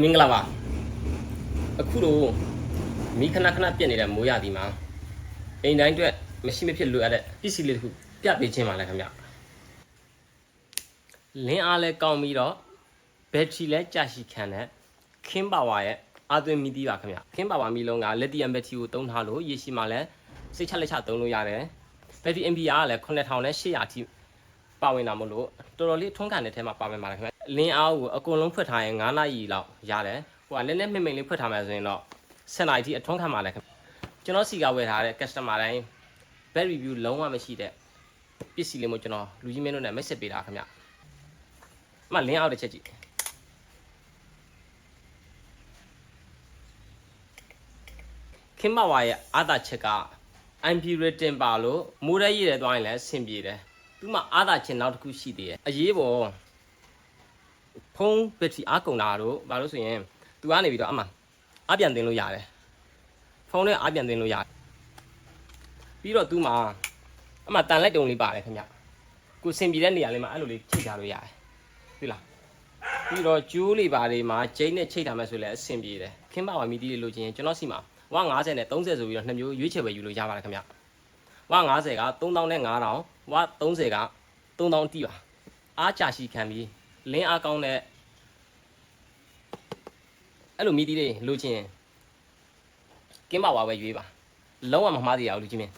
မင်္ဂလာပါအခုတော့မိခဏခဏပြက်နေတဲ့မိုးရသည်မှာအိမ်တိုင်းအတွက်မရှိမဖြစ်လိုအပ်တဲ့ပစ္စည်းလေးတစ်ခုပြပေးခြင်းပါလဲခင်ဗျလင်းအားလဲကောင်းပြီးတော့ဘက်ထရီလဲကြာရှည်ခံတဲ့ခင်းပါဝါရဲ့အာသွင်းမီတီးပါခင်ဗျခင်းပါဝါမီလုံးကလက်တီယမ်ဘက်ထရီကိုသုံးထားလို့ရေရှည်မှာလဲစိတ်ချလက်ချသုံးလို့ရတယ်ဘက်ထရီ MPR ကလည်း9800အထိပါဝင်တာမို့လို့တော်တော်လေးထွန်းခံတဲ့ထဲမှာပါဝင်ပါတယ်ခင်ဗျလင်းအားကိုအကုန်လုံးဖွက်ထားရင်9နာရီလောက်ရတယ်ဟိုကလည်းမိမ့်လေးဖွက်ထားမှဆိုရင်တော့10နာရီအထိအထွန်းခံပါလဲခင်ဗျကျွန်တော်စီကဝယ်ထားတဲ့ customer တိုင်း bad review လုံးဝမရှိတဲ့ပစ္စည်းလေးမျိုးကျွန်တော်လူကြီးမင်းတို့နဲ့ message ပေးတာခင်ဗျအမှလင်းအားတစ်ချက်ကြည့်ခင်မဝါရဲ့အာသာချက်က IP rating ပါလို့မိုးရဲရည်ရဲသွားရင်လည်းအဆင်ပြေတယ်သူမှအာသာချက်နောက်တစ်ခုရှိသေးတယ်အရေးပေါ်ဖုန်းဘက်ထရီအားကုန်တာတို့ဘာလို့ဆိုရင်သူကနေပြီးတော့အမှအပြန်တင်လို့ရတယ်ဖုန်းနဲ့အပြန်တင်လို့ရတယ်ပြီးတော့သူမှအမှတန်လိုက်တုံလေးပါတယ်ခင်ဗျကိုစင်ပြေတဲ့နေရာလေးမှာအဲ့လိုလေးချိတ်ထားလို့ရတယ်တွေ့လားပြီးတော့ကျိုးလေးပါလေးမှာဂျိန်းနဲ့ချိတ်ထားမှဆိုလည်းအဆင်ပြေတယ်ခင်းပါဝါမီတီလေးလိုချင်ရင်ကျွန်တော်စီမှာဝ50နဲ့30ဆိုပြီးတော့နှစ်မျိုးရွေးချယ်ပဲယူလို့ရပါတယ်ခင်ဗျဝ50က3000နဲ့5000ဝ30က3000တိပါအားကြာရှိခံပြီးလင်းအားကောင်းတဲ့အဲ့လိုမီတီလေးလိုချင်ကင်းပါဝါပဲရွေးပါလုံးဝမမှားသေးရဘူးလူကြီးမင်း